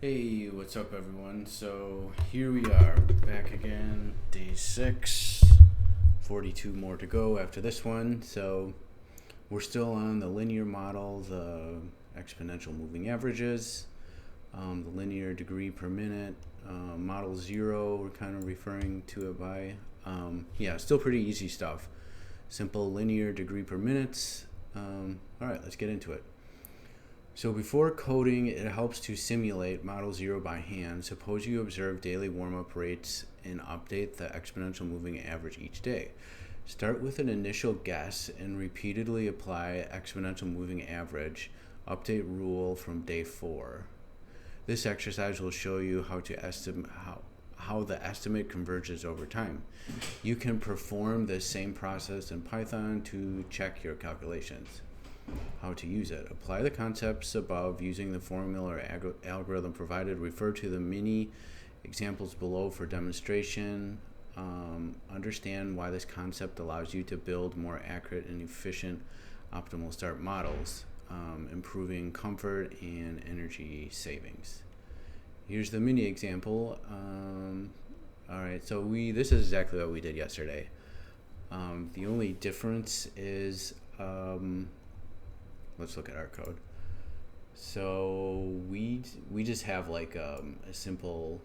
Hey, what's up, everyone? So here we are, back again, day 6, 42 more to go after this one. So we're still on the linear model, the exponential moving averages, the linear degree per minute, model 0, we're kind of referring to it by. Yeah, still pretty easy stuff. Simple linear degree per minutes. All right, let's get into it. So before coding, it helps to simulate Model 0 by hand. Suppose you observe daily warm-up rates and update the exponential moving average each day. Start with an initial guess and repeatedly apply exponential moving average update rule from day 4. This exercise will show you how to estimate how the estimate converges over time. You can perform the same process in Python to check your calculations. How to use it. Apply the concepts above using the formula or algorithm provided. Refer to the mini examples below for demonstration. Understand why this concept allows you to build more accurate and efficient optimal start models, improving comfort and energy savings. Here's the mini example. All right, so this is exactly what we did yesterday. The only difference is let's look at our code. So we just have like a simple.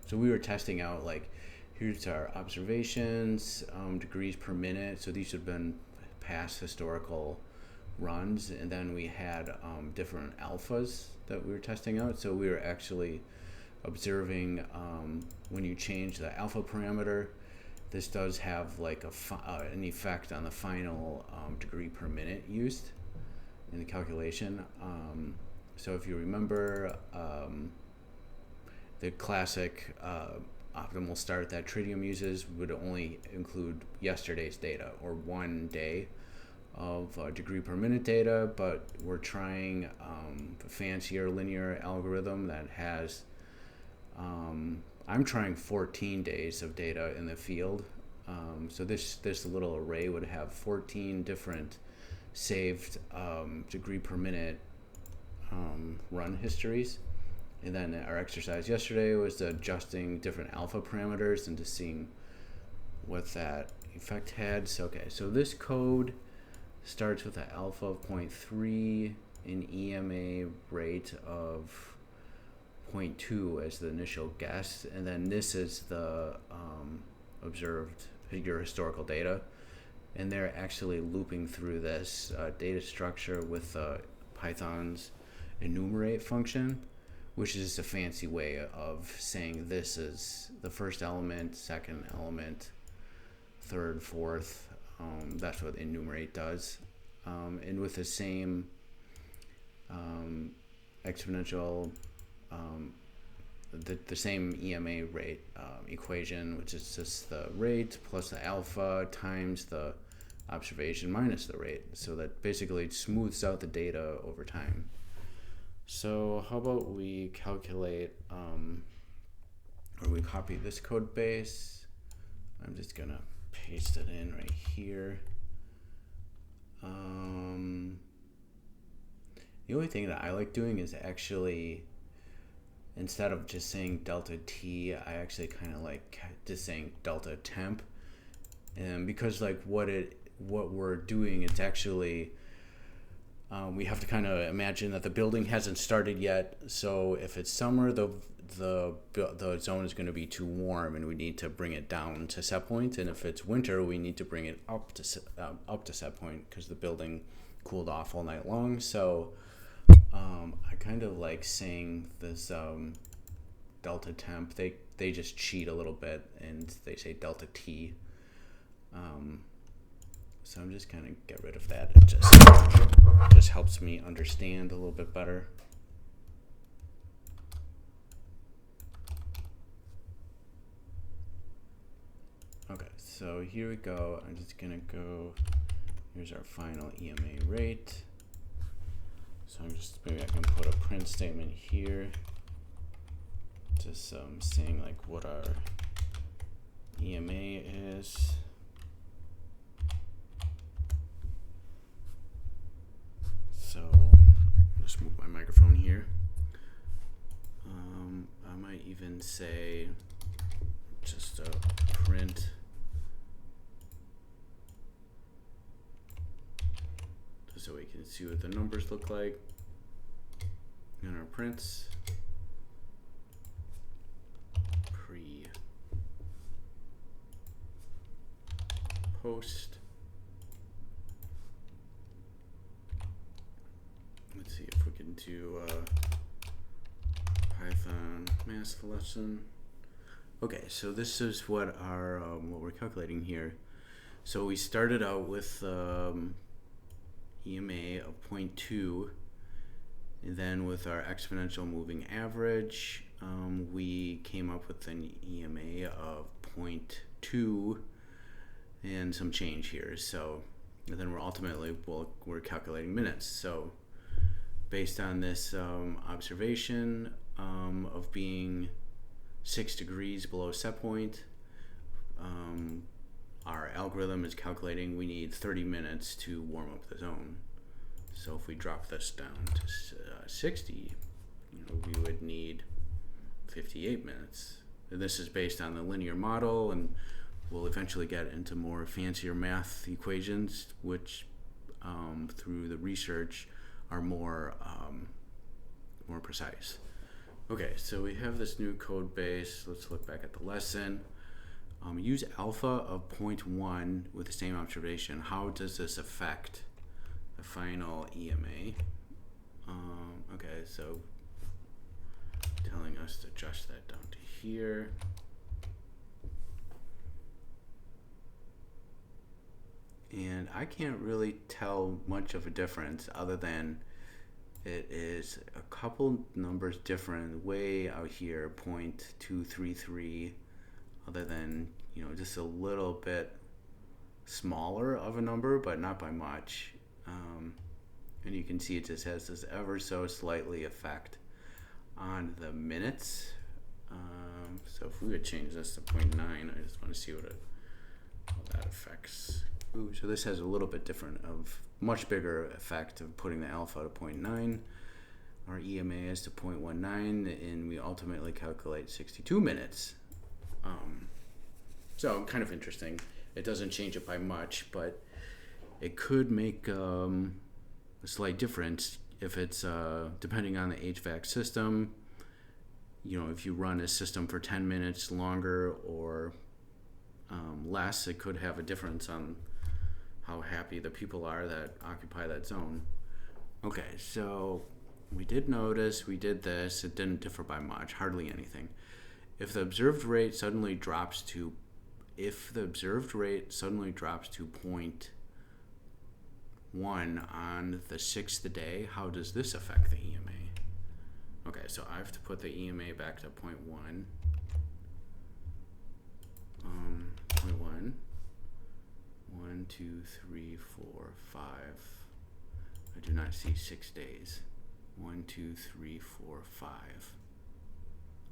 So we were testing out like here's our observations, degrees per minute. So these have been past historical runs, and then we had different alphas that we were testing out. So we were actually observing when you change the alpha parameter. This does have like an effect on the final degree per minute used in the calculation. So if you remember, the classic optimal start that Tritium uses would only include yesterday's data or 1 day of degree per minute data, but we're trying a fancier linear algorithm that has I'm trying 14 days of data in the field. So this little array would have 14 different saved degree per minute run histories. And then our exercise yesterday was adjusting different alpha parameters and just seeing what that effect had. So this code starts with an alpha of 0.3, an EMA rate of 0.2 as the initial guess, and then this is the observed your historical data, and they're actually looping through this data structure with Python's enumerate function, which is a fancy way of saying this is the first element, second element, third, fourth. That's what enumerate does. And with the same exponential, the same EMA rate equation, which is just the rate plus the alpha times the observation minus the rate. So that basically smooths out the data over time. So how about we calculate, or we copy this code base. I'm just gonna paste it in right here. The only thing that I like doing is actually, instead of just saying delta T, I actually kind of like just saying delta temp. And because like what we're doing, it's actually, we have to kind of imagine that the building hasn't started yet. So if it's summer, the zone is going to be too warm, and we need to bring it down to set point. And if it's winter, we need to bring it up to set point because the building cooled off all night long. So I kind of like saying this delta temp. They just cheat a little bit and they say delta T. So I'm just gonna get rid of that. It just helps me understand a little bit better. Okay, so here we go. I'm just gonna go. Here's our final EMA rate. So maybe I can put a print statement here, just saying like what our EMA is. So just move my microphone here. and say just a print just so we can see what the numbers look like in our prints. Post. Let's see if we can do Python math lesson. Okay, so this is what our what we're calculating here. So we started out with EMA of 0.2, and then with our exponential moving average, we came up with an EMA of 0.2 and some change here. So and then we're calculating minutes. So based on this observation of being 6 degrees below set point, our algorithm is calculating we need 30 minutes to warm up the zone. So if we drop this down to 60, we would need 58 minutes. And this is based on the linear model, and we'll eventually get into more fancier math equations, which through the research are more precise. Okay, so we have this new code base. Let's look back at the lesson. Use alpha of 0.1 with the same observation. How does this affect the final EMA? Okay, so telling us to adjust that down to here. And I can't really tell much of a difference other than it is a couple numbers different way out here, 0.233, other than, just a little bit smaller of a number, but not by much. And you can see it just has this ever so slightly effect on the minutes. So if we would change this to 0.9, I just want to see how that affects. Ooh, so this has a little bit different much bigger effect of putting the alpha to 0.9. Our EMA is to 0.19, and we ultimately calculate 62 minutes. So kind of interesting. It doesn't change it by much, but it could make a slight difference if it's depending on the HVAC system. If you run a system for 10 minutes longer or less, it could have a difference on how happy the people are that occupy that zone. Okay, so we did notice we did this. It didn't differ by much, hardly anything. If the observed rate suddenly drops to 0.1 on the 6th day, how does this affect the EMA? Okay, so I have to put the EMA back to 0.1. 0.1. 1, 2, 3, 4, 5. I do not see 6 days. 1, 2, 3, 4, 5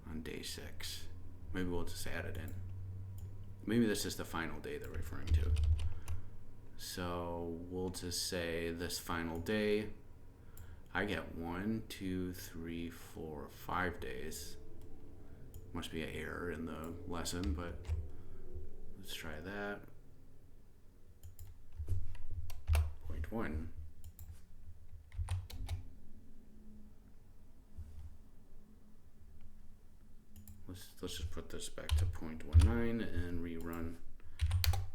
on day 6. Maybe we'll just add it in. Maybe this is the final day they're referring to. So we'll just say this final day, I get 1, 2, 3, 4, 5 days. Must be an error in the lesson, but let's try that. 0.1. Let's just put this back to 0.19 and rerun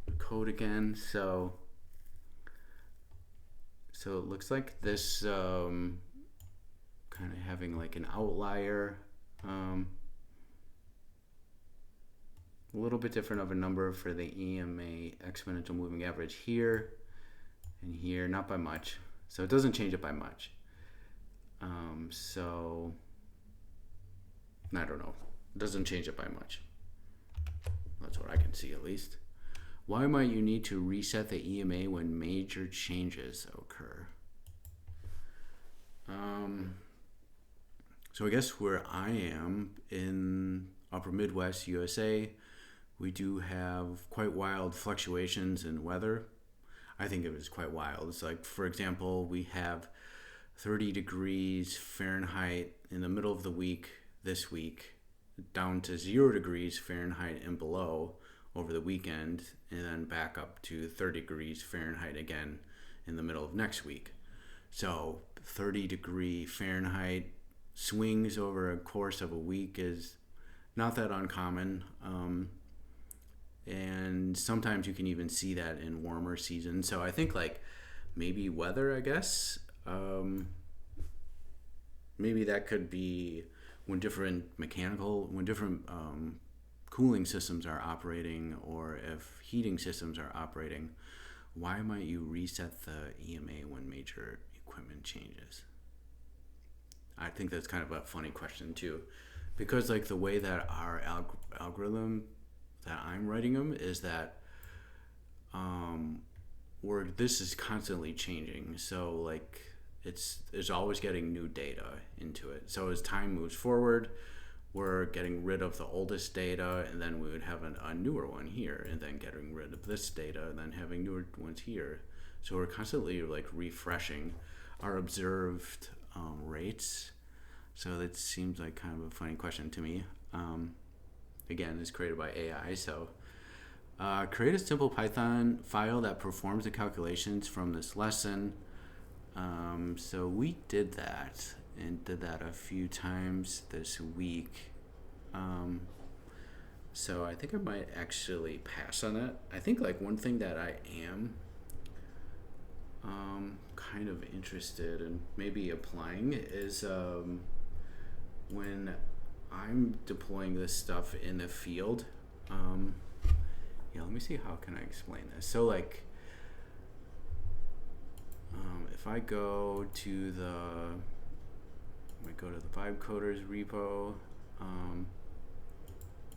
the code again. So it looks like this kind of having like an outlier, a little bit different of a number for the EMA exponential moving average here and here, not by much. So it doesn't change it by much. So I don't know. It doesn't change it by much. That's what I can see at least. Why might you need to reset the EMA when major changes occur? So I guess where I am in upper Midwest USA, we do have quite wild fluctuations in weather. I think it was quite wild. It's like, for example, we have 30 degrees Fahrenheit in the middle of the week this week, down to 0 degrees Fahrenheit and below over the weekend, and then back up to 30 degrees Fahrenheit again in the middle of next week. So 30-degree Fahrenheit swings over a course of a week is not that uncommon. And sometimes you can even see that in warmer seasons. So I think like maybe weather, I guess. Maybe that could be when different cooling systems are operating, or if heating systems are operating, why might you reset the EMA when major equipment changes? I think that's kind of a funny question too, because like the way that our algorithm that I'm writing them is that this is constantly changing. So like it's always getting new data into it. So as time moves forward, we're getting rid of the oldest data, and then we would have a newer one here, and then getting rid of this data, and then having newer ones here. So we're constantly like refreshing our observed rates. So that seems like kind of a funny question to me. Again, it's created by AI. So create a simple Python file that performs the calculations from this lesson. So we did that, and did that a few times this week. So I think I might actually pass on it. I think like one thing that I am kind of interested in maybe applying is when I'm deploying this stuff in the field. Let me see, how can I explain this? So like if I go to the Vibe Coders repo,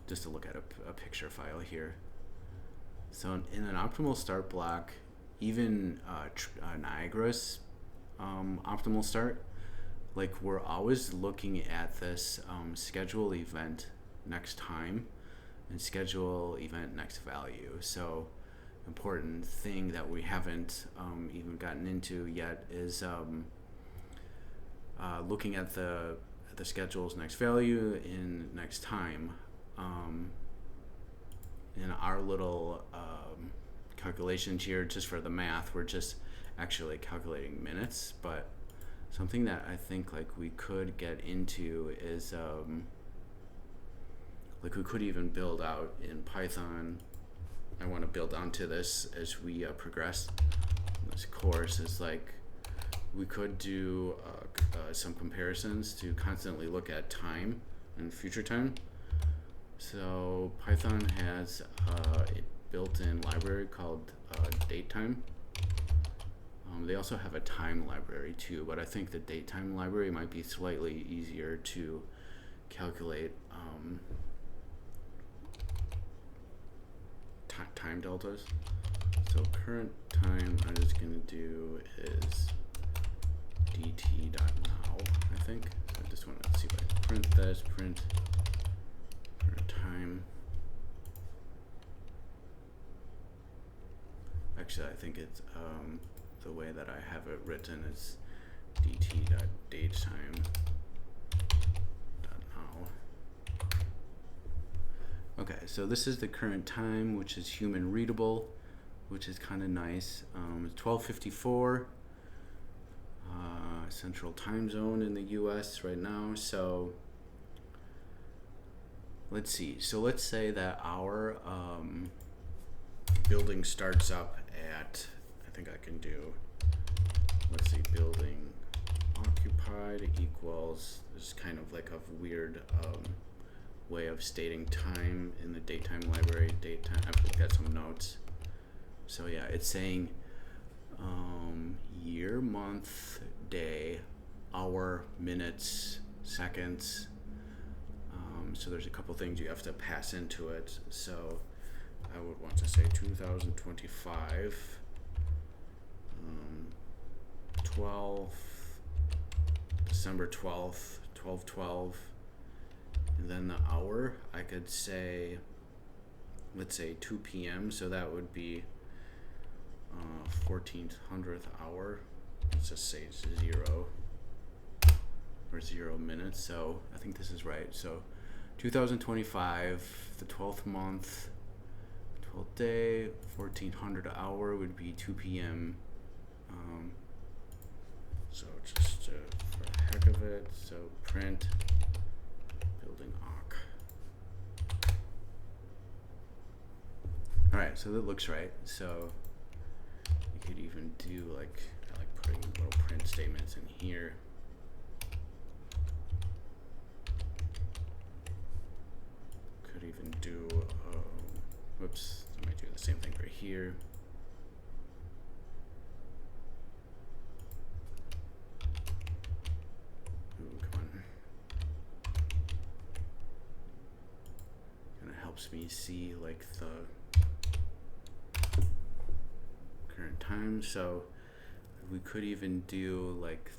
just to look at a picture file here. So in an optimal start block, even Niagara's optimal start, like we're always looking at this schedule event next time and schedule event next value. So important thing that we haven't even gotten into yet is looking at the schedule's next value in next time. In our little calculations here, just for the math, we're just actually calculating minutes. But something that I think like we could get into is like we could even build out in Python. I want to build onto this as we progress this course. Is like we could do some comparisons to constantly look at time and future time. So Python has a built-in library called datetime. They also have a time library too, but I think the datetime library might be slightly easier to calculate time deltas. So current time I'm just going to do is dt.now, I think. So I just want to see if I print this, print current time. Actually, I think it's the way that I have it written is dt.datetime.now. Okay, so this is the current time, which is human readable, which is kind of nice. It's 12:54 central time zone in the US right now. So let's see. So let's say that our building starts up at, I think I can do, let's see, building occupied equals, this is kind of like a weird way of stating time in the datetime library. Datetime, I've got some notes. So yeah, it's saying year, month, day, hour, minutes, seconds. So there's a couple things you have to pass into it. So I would want to say 2025, December 12th, 12/12. And then the hour, I could say, let's say 2 p.m. So that would be 1400th hour. Let's just say 0 or 0 minutes. So I think this is right. So 2025, the 12th month, 12th day, 1400 hour would be 2 p.m. So just for the heck of it, so print building Occ. Alright, so that looks right. So you could even do like putting little print statements in here. Could even do, whoops, I might do the same thing right here. Ooh, come on. Kind of helps me see like the current time. So we could even do like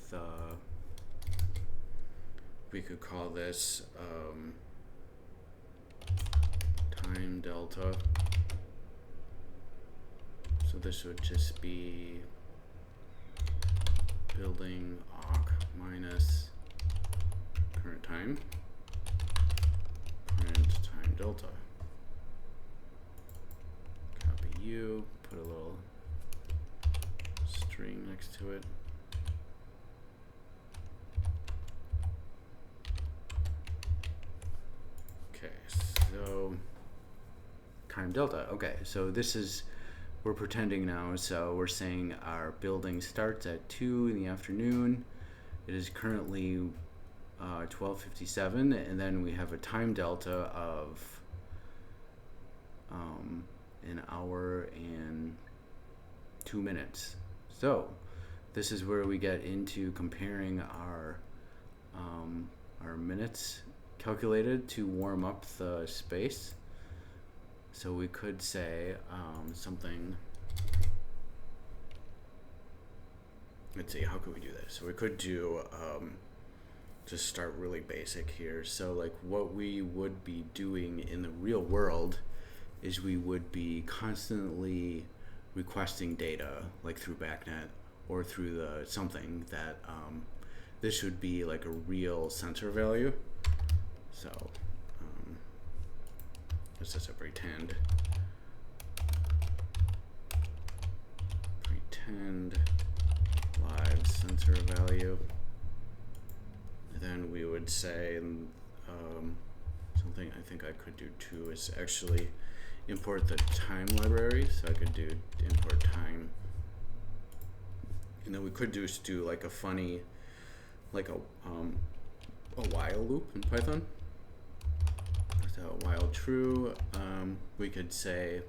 we could call this time delta. So this would just be building Occ minus current time, print time delta. Copy U, put a little string next to it. Okay, so time delta. Okay, so this is, we're pretending now, so we're saying our building starts at 2 in the afternoon. It is currently 12:57, and then we have a time delta of an hour and 2 minutes. So this is where we get into comparing our minutes calculated to warm up the space. So we could say something, let's see, how could we do this? So we could do, just start really basic here. So like what we would be doing in the real world is we would be constantly requesting data, like through BACnet or through the something that, this would be like a real sensor value. So this is a pretend live sensor value. And then we would say something I think I could do too is actually import the time library. So I could do import time, and then we could just do like a funny, like a while loop in Python. So while true, we could say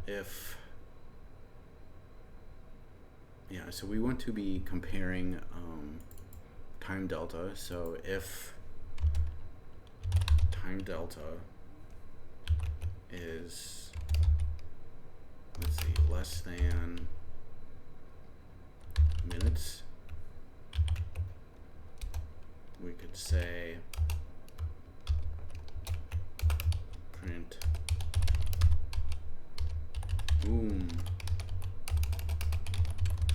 if, yeah, so we want to be comparing time delta. So if time delta is, let's see, less than minutes, we could say print boom,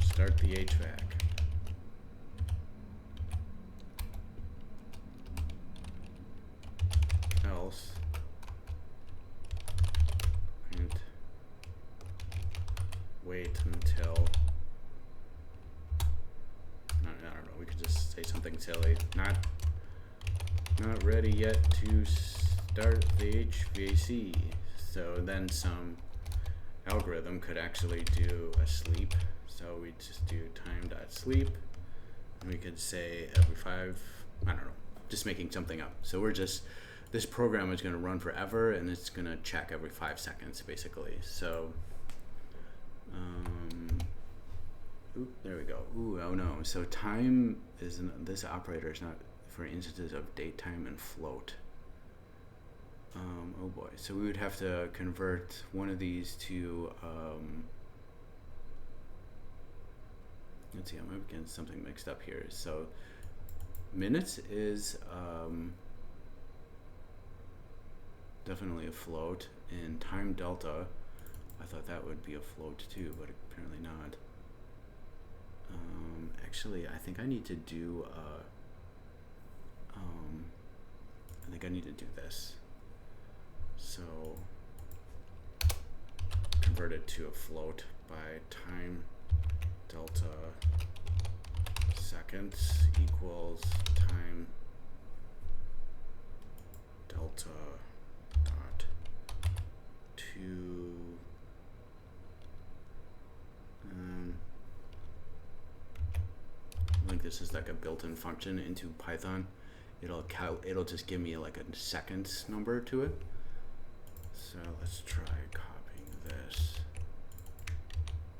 start the HVAC. Else print wait until, I don't know, we could just say something silly. Not ready yet to start the HVAC. So then some algorithm could actually do a sleep. So we just do time.sleep, and we could say every 5, I don't know, just making something up. So we're just, this program is going to run forever, and it's going to check every 5 seconds basically. So oop, there we go. Ooh, oh no. So time is, this operator is not for instances of date, time, and float. Oh boy. So we would have to convert one of these to, let's see, I'm getting something mixed up here. So minutes is definitely a float, and time delta, I thought that would be a float too, but apparently not. Actually, I think I need to do think I need to do this. So convert it to a float by time delta seconds equals time delta dot to I think this is like a built-in function into Python. It'll just give me like a seconds number to it. So let's try copying this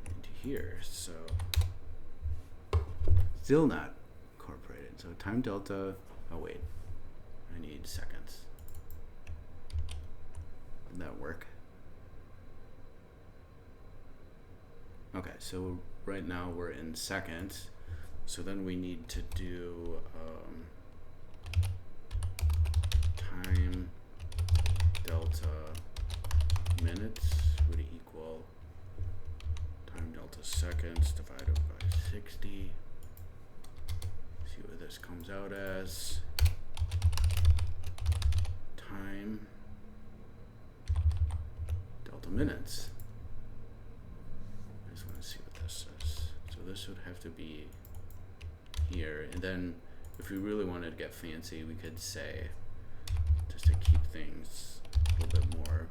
into here. So still not incorporated. So time delta, oh wait, I need seconds. Did that work? Okay, so right now we're in seconds. So then we need to do time delta minutes would equal time delta seconds divided by 60. See what this comes out as. Time delta minutes. I just want to see what this is. So this would have to be here, and then if we really wanted to get fancy, we could say, just to keep things a little bit more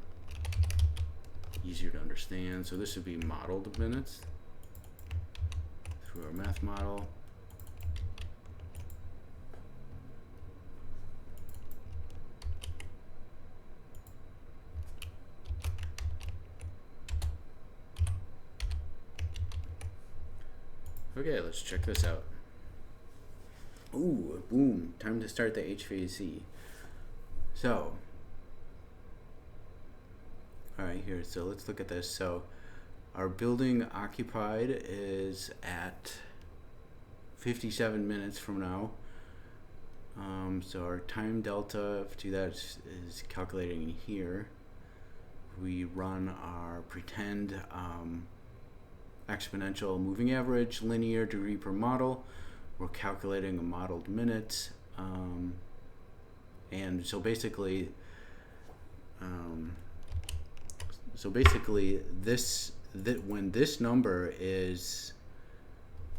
easier to understand, so this would be modeled minutes through our math model. Okay, let's check this out. Ooh, boom, time to start the HVAC. So, all right, here, so let's look at this. So our building occupied is at 57 minutes from now. So our time delta to that is calculating here. We run our pretend exponential moving average linear degree per model. We're calculating a modeled minute, and so basically when this number is,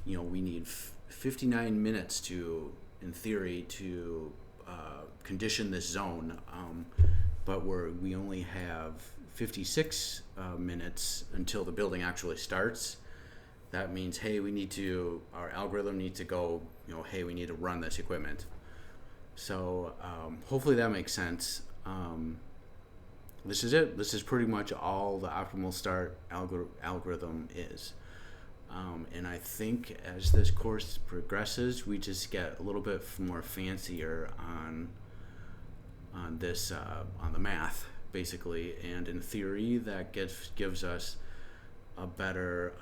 we need 59 minutes to, in theory, to condition this zone, but we only have 56 minutes until the building actually starts. That means, hey, our algorithm needs to go, hey, we need to run this equipment. So hopefully that makes sense. This is it. This is pretty much all the optimal start algorithm is. And I think as this course progresses, we just get a little bit more fancier on this, on the math, basically. And in theory, that gives us a better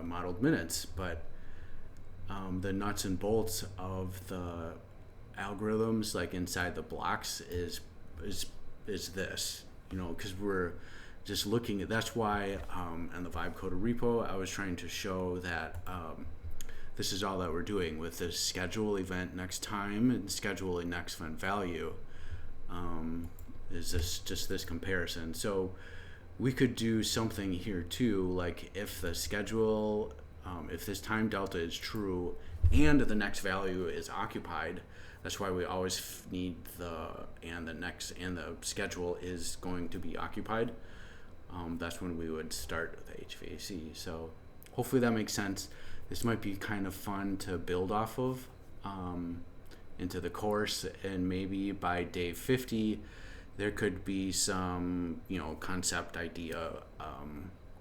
modeled minutes, but the nuts and bolts of the algorithms, like inside the blocks, is this, because we're just looking at. That's why in the vibe coded repo, I was trying to show that this is all that we're doing with this schedule event next time and schedule a next event value. Is this just this comparison? So we could do something here too, like if the schedule, if this time delta is true and the next value is occupied, that's why we always need the schedule is going to be occupied. That's when we would start the HVAC. So hopefully that makes sense. This might be kind of fun to build off of into the course, and maybe by day 50, there could be some, concept idea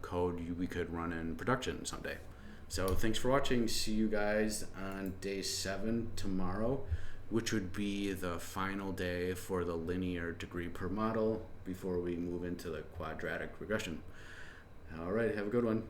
code we could run in production someday. So thanks for watching. See you guys on day 7 tomorrow, which would be the final day for the linear degree per model before we move into the quadratic regression. All right, have a good one.